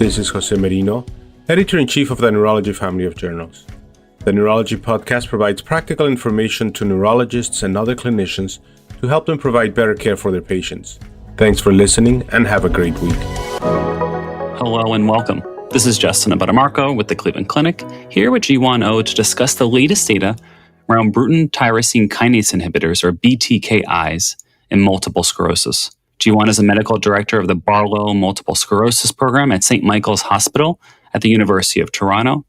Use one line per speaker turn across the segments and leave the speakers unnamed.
This is Jose Merino, Editor-in-Chief of the Neurology family of journals. The Neurology podcast provides practical information to neurologists and other clinicians to help them provide better care for their patients. Thanks for listening and have a great week.
Hello and welcome. This is Justin Abbatemarco with the Cleveland Clinic, here with Jiwon Oh to discuss the latest data around Bruton Tyrosine Kinase inhibitors, or BTKIs, in multiple sclerosis. Jiwon is a medical director of the Barlow Multiple Sclerosis Program at St. Michael's Hospital at the University of Toronto,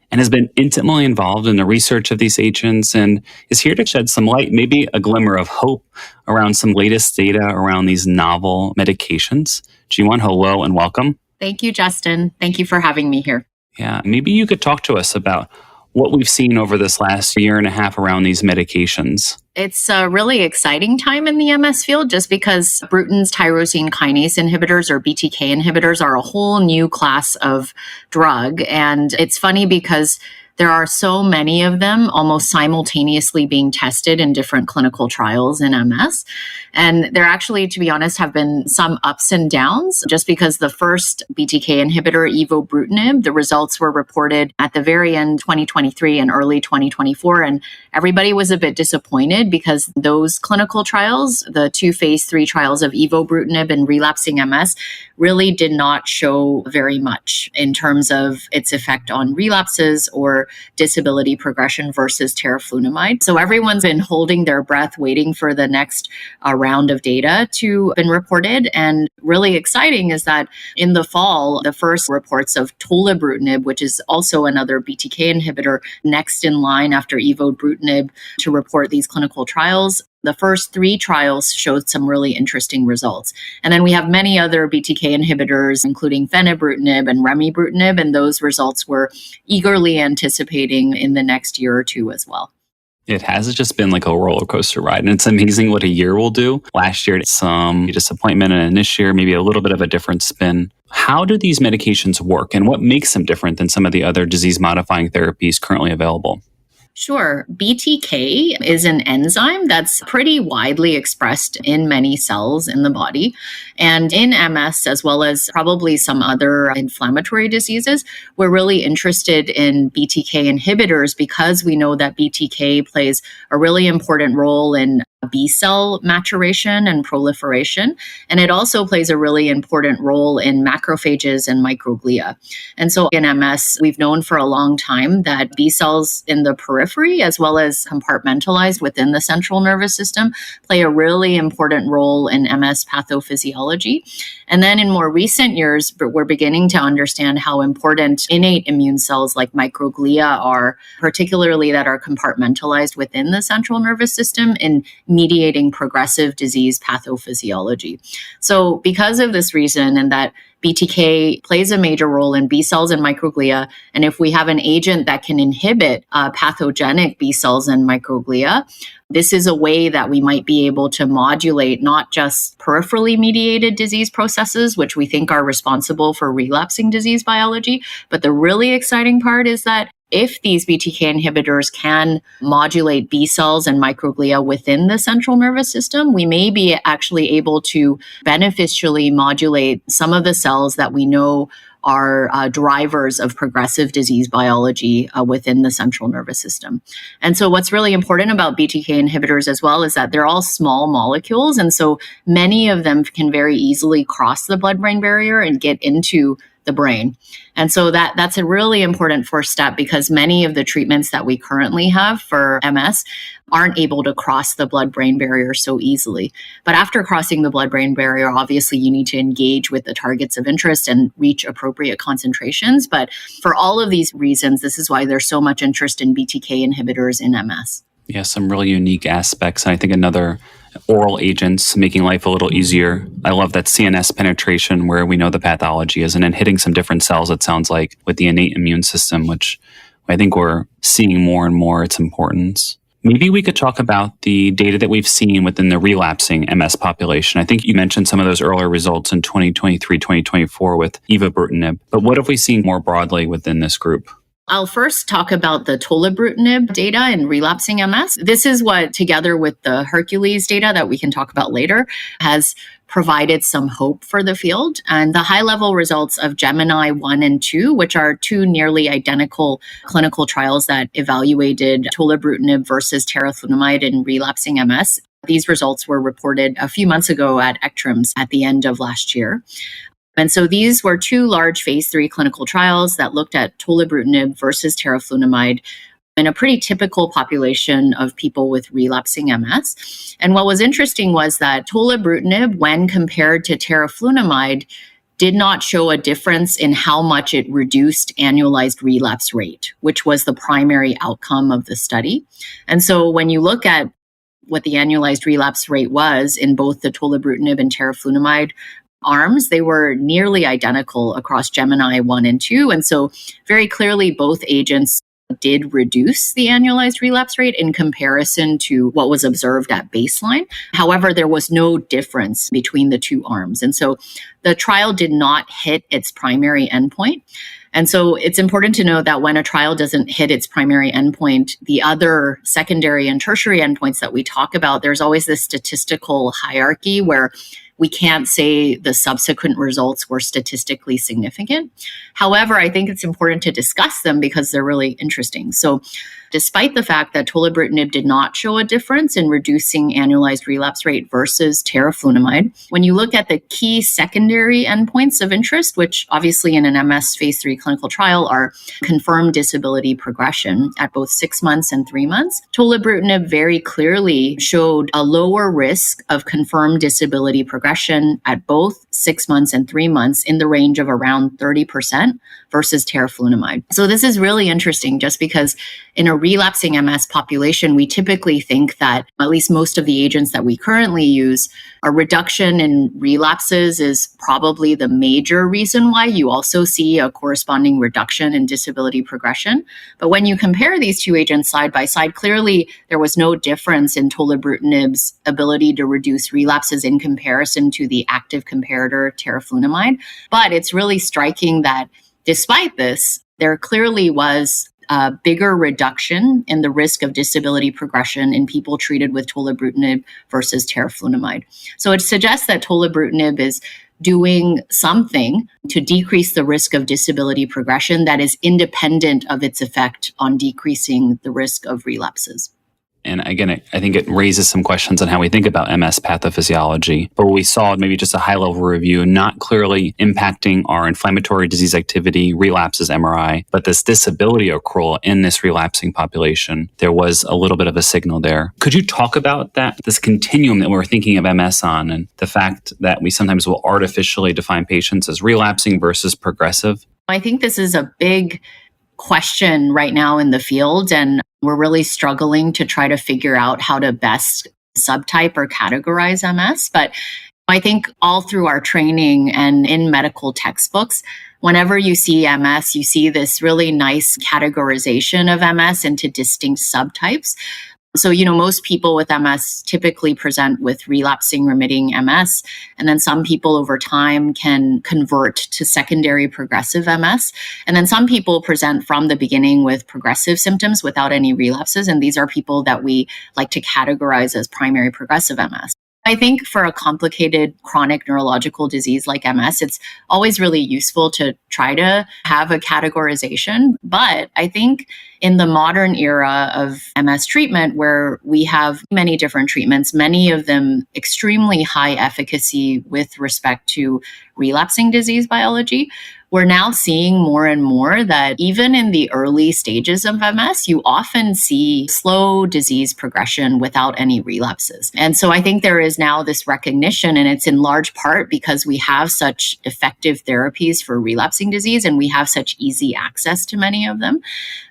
and has been intimately involved in the research of these agents and is here to shed some light, maybe a glimmer of hope around some latest data around these novel medications. Jiwon, hello and welcome.
Thank you, Justin. Thank you for having me here.
Yeah, maybe you could talk to us about what we've seen over this last year and a half around these medications.
It's a really exciting time in the MS field just because Bruton's tyrosine kinase inhibitors, or BTK inhibitors, are a whole new class of drug. And it's funny because there are so many of them almost simultaneously being tested in different clinical trials in MS. And there actually, to be honest, have been some ups and downs just because the first BTK inhibitor, Abbatemarco, the results were reported at the very end 2023 and early 2024. And everybody was a bit disappointed because those clinical trials, the two phase 3 trials of Abbatemarco and relapsing MS, really did not show very much in terms of its effect on relapses or disability progression versus teriflunomide. So everyone's been holding their breath, waiting for the next round of data to been reported. And really exciting is that in the fall, the first reports of Tolebrutinib, which is also another BTK inhibitor, next in line after Abbatemarco to report these clinical trials. The first 3 trials showed some really interesting results. And then we have many other BTK inhibitors, including Fenebrutinib and Remibrutinib, and those results we're eagerly anticipating in the next year or two as well.
It has just been like a roller coaster ride, and it's amazing what a year will do. Last year, some disappointment, and this year, maybe a little bit of a different spin. How do these medications work, and what makes them different than some of the other disease-modifying therapies currently available?
Sure. BTK is an enzyme that's pretty widely expressed in many cells in the body. And in MS, as well as probably some other inflammatory diseases, we're really interested in BTK inhibitors because we know that BTK plays a really important role in B cell maturation and proliferation. And it also plays a really important role in macrophages and microglia. And so in MS, we've known for a long time that B cells in the periphery, as well as compartmentalized within the central nervous system, play a really important role in MS pathophysiology. And then in more recent years, we're beginning to understand how important innate immune cells like microglia are, particularly that are compartmentalized within the central nervous system in mediating progressive disease pathophysiology. So because of this reason, and that BTK plays a major role in B cells and microglia, and if we have an agent that can inhibit pathogenic B cells and microglia, this is a way that we might be able to modulate not just peripherally mediated disease processes, which we think are responsible for relapsing disease biology, but the really exciting part is that if these BTK inhibitors can modulate B cells and microglia within the central nervous system, we may be actually able to beneficially modulate some of the cells that we know are drivers of progressive disease biology within the central nervous system. And so what's really important about BTK inhibitors as well is that they're all small molecules. And so many of them can very easily cross the blood-brain barrier and get into the brain. And so that's a really important first step because many of the treatments that we currently have for MS aren't able to cross the blood-brain barrier so easily. But after crossing the blood-brain barrier, obviously you need to engage with the targets of interest and reach appropriate concentrations. But for all of these reasons, this is why there's so much interest in BTK inhibitors in MS.
Yeah, some really unique aspects. And I think another oral agents making life a little easier. I love that CNS penetration where we know the pathology is and then hitting some different cells, it sounds like, with the innate immune system, which I think we're seeing more and more its importance. Maybe we could talk about the data that we've seen within the relapsing MS population. I think you mentioned some of those earlier results in 2023, 2024 with Abbatemarco, but what have we seen more broadly within this group?
I'll first talk about the Tolebrutinib data in relapsing MS. This is what, together with the Hercules data that we can talk about later, has provided some hope for the field. And the high-level results of Gemini 1 and 2, which are two nearly identical clinical trials that evaluated Tolebrutinib versus Teriflunomide in relapsing MS. These results were reported a few months ago at ECTRIMS at the end of last year. And so these were two large phase 3 clinical trials that looked at Tolebrutinib versus Teriflunomide in a pretty typical population of people with relapsing MS. And what was interesting was that Tolebrutinib, when compared to Teriflunomide, did not show a difference in how much it reduced annualized relapse rate, which was the primary outcome of the study. And so when you look at what the annualized relapse rate was in both the Tolebrutinib and Teriflunomide arms, they were nearly identical across Gemini 1 and 2. And so very clearly, both agents did reduce the annualized relapse rate in comparison to what was observed at baseline. However, there was no difference between the two arms. And so the trial did not hit its primary endpoint. And so it's important to know that when a trial doesn't hit its primary endpoint, the other secondary and tertiary endpoints that we talk about, there's always this statistical hierarchy where we can't say the subsequent results were statistically significant. However, I think it's important to discuss them because they're really interesting. So despite the fact that Tolebrutinib did not show a difference in reducing annualized relapse rate versus Teriflunomide, when you look at the key secondary endpoints of interest, which obviously in an MS phase 3 clinical trial are confirmed disability progression at both 6 months and 3 months, Tolebrutinib very clearly showed a lower risk of confirmed disability progression at both 6 months and 3 months in the range of around 30% versus Teriflunomide. So this is really interesting just because in a relapsing MS population, we typically think that at least most of the agents that we currently use, a reduction in relapses is probably the major reason why you also see a corresponding reduction in disability progression. But when you compare these two agents side by side, clearly there was no difference in Tolebrutinib's ability to reduce relapses in comparison to the active comparator Teriflunomide. But it's really striking that despite this, there clearly was a bigger reduction in the risk of disability progression in people treated with Tolebrutinib versus Teriflunomide. So it suggests that Tolebrutinib is doing something to decrease the risk of disability progression that is independent of its effect on decreasing the risk of relapses.
And again, I think it raises some questions on how we think about MS pathophysiology. But what we saw, maybe just a high-level review, not clearly impacting our inflammatory disease activity, relapses, MRI, but this disability accrual in this relapsing population, there was a little bit of a signal there. Could you talk about that, this continuum that we're thinking of MS on, and the fact that we sometimes will artificially define patients as relapsing versus progressive?
I think this is a big question right now in the field, and we're really struggling to try to figure out how to best subtype or categorize MS. But I think all through our training and in medical textbooks, whenever you see MS, you see this really nice categorization of MS into distinct subtypes. So, most people with MS typically present with relapsing remitting MS. And then some people over time can convert to secondary progressive MS. And then some people present from the beginning with progressive symptoms without any relapses. And these are people that we like to categorize as primary progressive MS. I think for a complicated chronic neurological disease like MS, it's always really useful to try to have a categorization. But I think in the modern era of MS treatment, where we have many different treatments, many of them extremely high efficacy with respect to relapsing disease biology, we're now seeing more and more that even in the early stages of MS, you often see slow disease progression without any relapses. And so I think there is now this recognition, and it's in large part because we have such effective therapies for relapsing disease and we have such easy access to many of them.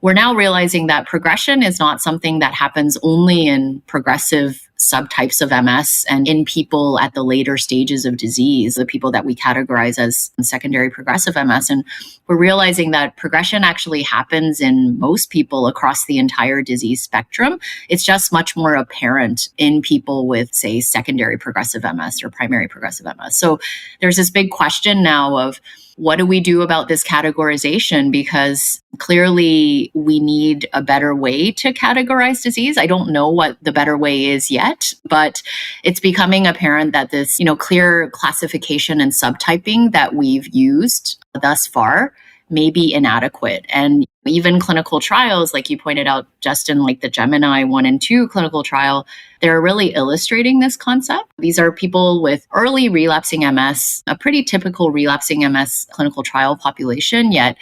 We're now realizing that progression is not something that happens only in progressive subtypes of MS and in people at the later stages of disease, the people that we categorize as secondary progressive MS. And we're realizing that progression actually happens in most people across the entire disease spectrum. It's just much more apparent in people with, say, secondary progressive MS or primary progressive MS. So there's this big question now of what do we do about this categorization? Because clearly we need a better way to categorize disease. I don't know what the better way is yet, but it's becoming apparent that this, clear classification and subtyping that we've used thus far may be inadequate. And even clinical trials, like you pointed out, Justin, like the Gemini 1 and 2 clinical trial, they're really illustrating this concept. These are people with early relapsing MS, a pretty typical relapsing MS clinical trial population, yet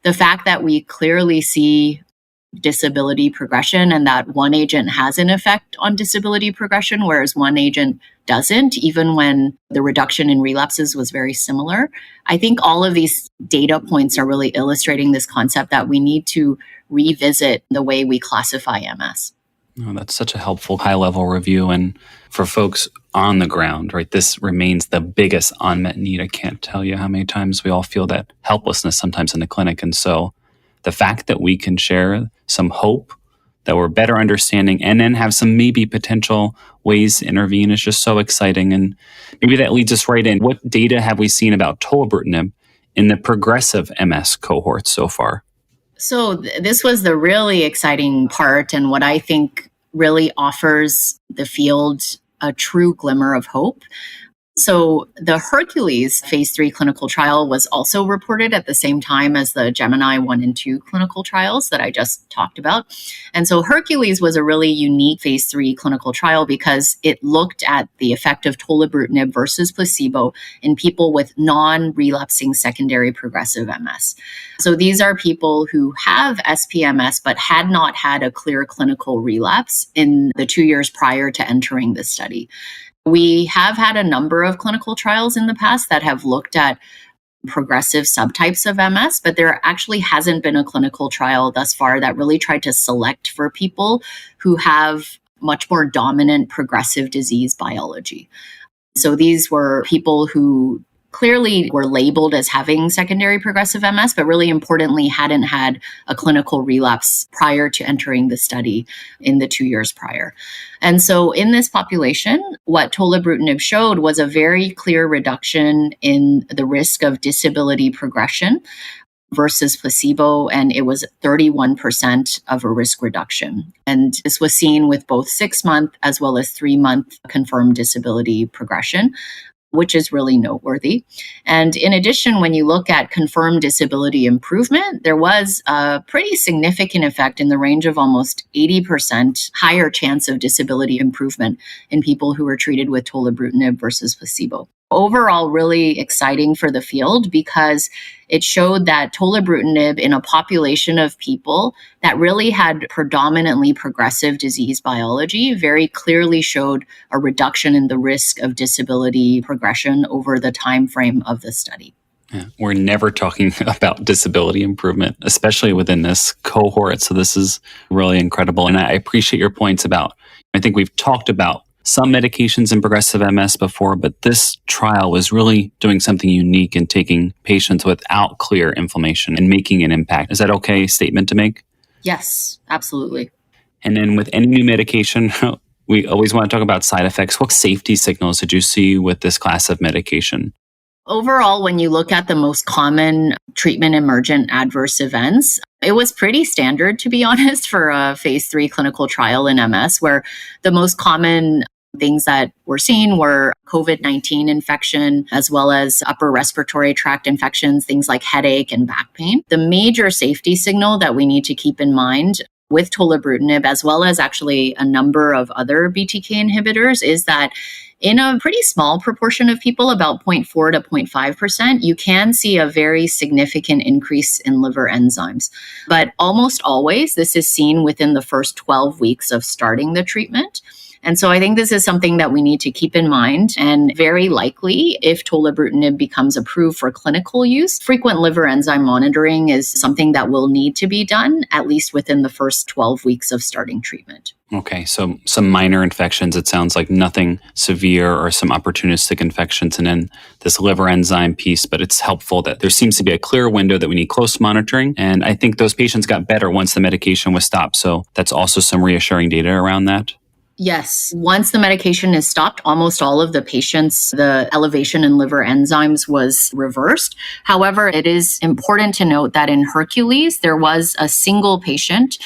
the fact that we clearly see disability progression and that one agent has an effect on disability progression, whereas one agent doesn't, even when the reduction in relapses was very similar. I think all of these data points are really illustrating this concept that we need to revisit the way we classify MS.
Oh, that's such a helpful high-level review. And for folks on the ground, right, this remains the biggest unmet need. I can't tell you how many times we all feel that helplessness sometimes in the clinic. And so the fact that we can share some hope, that we're better understanding, and then have some maybe potential ways to intervene is just so exciting. And maybe that leads us right in. What data have we seen about Tolebrutinib in the progressive MS cohort so far?
So this was the really exciting part, and what I think really offers the field a true glimmer of hope. So the Hercules phase 3 clinical trial was also reported at the same time as the Gemini 1 and 2 clinical trials that I just talked about. And so Hercules was a really unique phase 3 clinical trial because it looked at the effect of Tolebrutinib versus placebo in people with non-relapsing secondary progressive MS. So these are people who have SPMS but had not had a clear clinical relapse in the 2 years prior to entering this study. We have had a number of clinical trials in the past that have looked at progressive subtypes of MS, but there actually hasn't been a clinical trial thus far that really tried to select for people who have much more dominant progressive disease biology. So these were people who clearly were labeled as having secondary progressive MS, but really importantly hadn't had a clinical relapse prior to entering the study in the 2 years prior. And so in this population, what Tolebrutinib showed was a very clear reduction in the risk of disability progression versus placebo, and it was 31% of a risk reduction. And this was seen with both 6-month as well as 3-month confirmed disability progression, which is really noteworthy. And in addition, when you look at confirmed disability improvement, there was a pretty significant effect in the range of almost 80% higher chance of disability improvement in people who were treated with Tolebrutinib versus placebo. Overall, really exciting for the field because it showed that Tolebrutinib in a population of people that really had predominantly progressive disease biology very clearly showed a reduction in the risk of disability progression over the time frame of the study.
Yeah, we're never talking about disability improvement, especially within this cohort. So this is really incredible. And I appreciate your points about, I think we've talked about some medications in progressive MS before, but this trial was really doing something unique in taking patients without clear inflammation and making an impact. Is that okay statement to make?
Yes, absolutely.
And then with any new medication, we always want to talk about side effects. What safety signals did you see with this class of medication?
Overall, when you look at the most common treatment emergent adverse events, it was pretty standard, to be honest, for a phase 3 clinical trial in MS, where the most common things that were seen were COVID-19 infection, as well as upper respiratory tract infections, things like headache and back pain. The major safety signal that we need to keep in mind with Tolebrutinib, as well as actually a number of other BTK inhibitors, is that in a pretty small proportion of people, about 0.4 to 0.5%, you can see a very significant increase in liver enzymes. But almost always, this is seen within the first 12 weeks of starting the treatment. And so I think this is something that we need to keep in mind. And very likely, if Tolebrutinib becomes approved for clinical use, frequent liver enzyme monitoring is something that will need to be done, at least within the first 12 weeks of starting treatment.
Okay, so some minor infections, it sounds like nothing severe, or some opportunistic infections, and then this liver enzyme piece, but it's helpful that there seems to be a clear window that we need close monitoring. And I think those patients got better once the medication was stopped. So that's also some reassuring data around that.
Yes. Once the medication is stopped, almost all of the patients, the elevation in liver enzymes was reversed. However, it is important to note that in Hercules, there was a single patient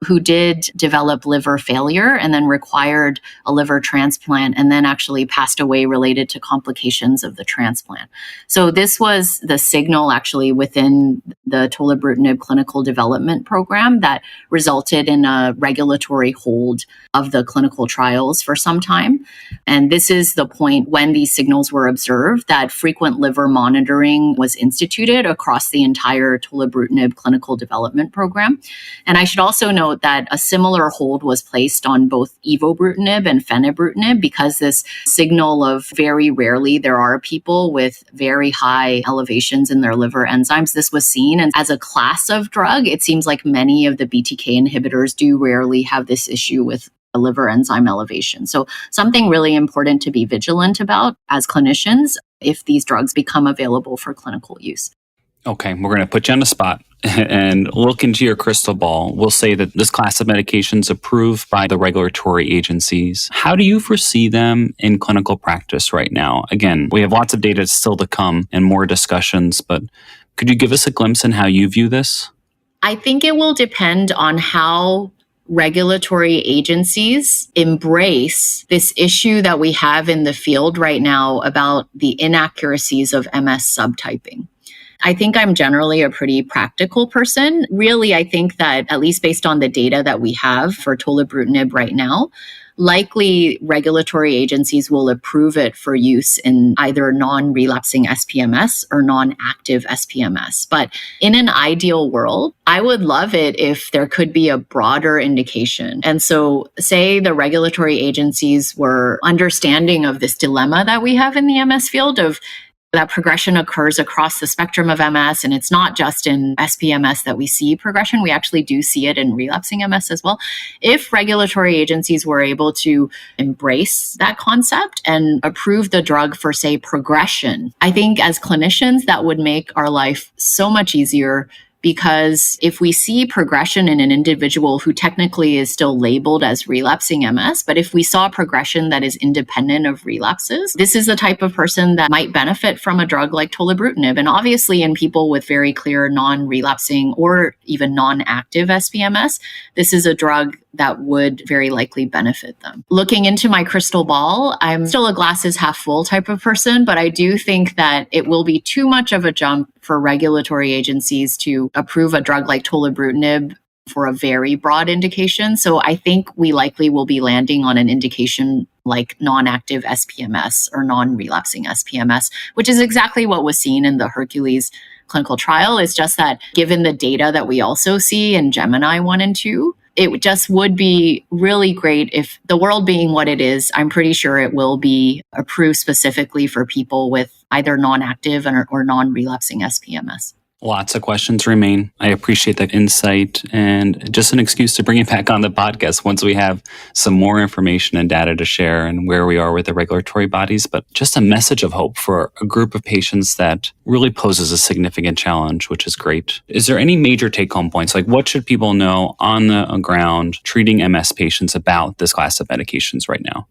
who did develop liver failure and then required a liver transplant and then actually passed away related to complications of the transplant. So this was the signal actually within the Tolebrutinib clinical development program that resulted in a regulatory hold of the clinical trials for some time. And this is the point when these signals were observed that frequent liver monitoring was instituted across the entire Tolebrutinib clinical development program. And I should also note that a similar hold was placed on both evobrutinib and fenebrutinib because this signal of very rarely there are people with very high elevations in their liver enzymes. This was seen, and as a class of drug, it seems like many of the BTK inhibitors do rarely have this issue with a liver enzyme elevation. So something really important to be vigilant about as clinicians if these drugs become available for clinical use.
Okay, we're going to put you on the spot and look into your crystal ball. We'll say that this class of medications approved by the regulatory agencies. How do you foresee them in clinical practice right now? Again, we have lots of data still to come and more discussions, but could you give us a glimpse in how you view this?
I think it will depend on how regulatory agencies embrace this issue that we have in the field right now about the inaccuracies of MS subtyping. I think I'm generally a pretty practical person. Really, I think that at least based on the data that we have for Tolebrutinib right now, likely regulatory agencies will approve it for use in either non-relapsing SPMS or non-active SPMS. But in an ideal world, I would love it if there could be a broader indication. And so say the regulatory agencies were understanding of this dilemma that we have in the MS field of that progression occurs across the spectrum of MS, and it's not just in SPMS that we see progression. We actually do see it in relapsing MS as well. If regulatory agencies were able to embrace that concept and approve the drug for, say, progression, I think as clinicians, that would make our life so much easier. Because if we see progression in an individual who technically is still labeled as relapsing MS, but if we saw progression that is independent of relapses, this is the type of person that might benefit from a drug like Tolebrutinib. And obviously in people with very clear non-relapsing or even non-active SPMS, this is a drug that would very likely benefit them. Looking into my crystal ball, I'm still a glasses half full type of person, but I do think that it will be too much of a jump for regulatory agencies to approve a drug like Tolebrutinib for a very broad indication. So I think we likely will be landing on an indication like non-active SPMS or non-relapsing SPMS, which is exactly what was seen in the Hercules clinical trial. It's just that given the data that we also see in Gemini 1 and 2, it just would be really great if, the world being what it is, I'm pretty sure it will be approved specifically for people with either non-active or non-relapsing SPMS.
Lots of questions remain. I appreciate that insight and just an excuse to bring you back on the podcast once we have some more information and data to share and where we are with the regulatory bodies, but just a message of hope for a group of patients that really poses a significant challenge, which is great. Is there any major take-home points? Like what should people know on the ground treating MS patients about this class of medications right now?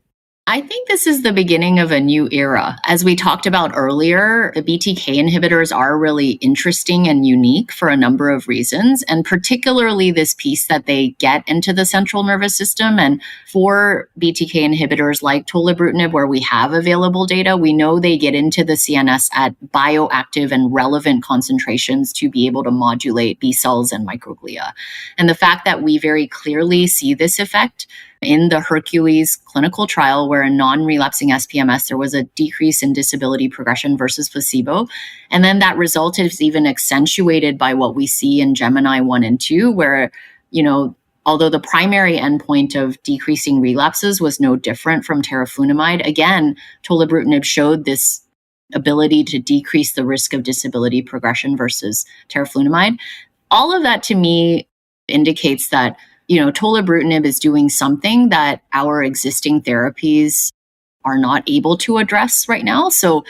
I think this is the beginning of a new era. As we talked about earlier, the BTK inhibitors are really interesting and unique for a number of reasons, and particularly this piece that they get into the central nervous system. And for BTK inhibitors like Tolebrutinib, where we have available data, we know they get into the CNS at bioactive and relevant concentrations to be able to modulate B cells and microglia. And the fact that we very clearly see this effect in the Hercules clinical trial, where in non-relapsing SPMS, there was a decrease in disability progression versus placebo. And then that result is even accentuated by what we see in Gemini 1 and 2, where, although the primary endpoint of decreasing relapses was no different from Teriflunomide, again, Tolebrutinib showed this ability to decrease the risk of disability progression versus Teriflunomide. All of that to me indicates that Tolebrutinib is doing something that our existing therapies are not able to address right now. So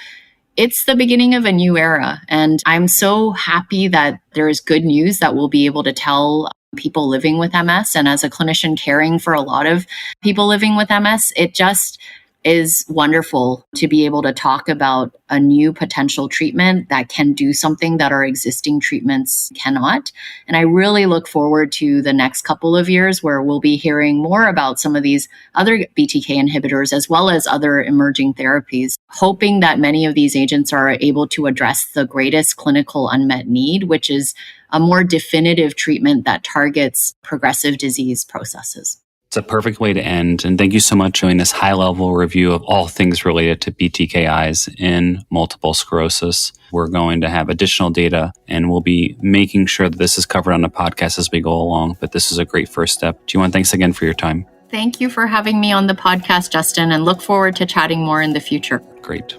it's the beginning of a new era. And I'm so happy that there is good news that we'll be able to tell people living with MS. And as a clinician caring for a lot of people living with MS, it just is wonderful to be able to talk about a new potential treatment that can do something that our existing treatments cannot. And I really look forward to the next couple of years where we'll be hearing more about some of these other BTK inhibitors as well as other emerging therapies, hoping that many of these agents are able to address the greatest clinical unmet need, which is a more definitive treatment that targets progressive disease processes.
It's a perfect way to end. And thank you so much for doing this high-level review of all things related to BTKIs in multiple sclerosis. We're going to have additional data, and we'll be making sure that this is covered on the podcast as we go along. But this is a great first step. Jiwon, thanks again for your time.
Thank you for having me on the podcast, Justin, and look forward to chatting more in the future.
Great.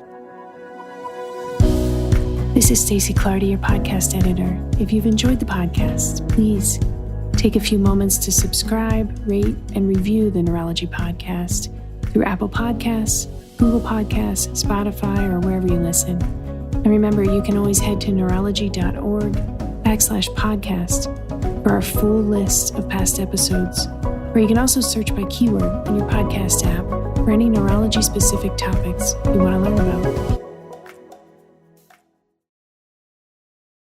This is Stacey Clardy, your podcast editor. If you've enjoyed the podcast, please take a few moments to subscribe, rate, and review the Neurology Podcast through Apple Podcasts, Google Podcasts, Spotify, or wherever you listen. And remember, you can always head to neurology.org/podcast for our full list of past episodes, or you can also search by keyword in your podcast app for any neurology-specific topics you want to learn about.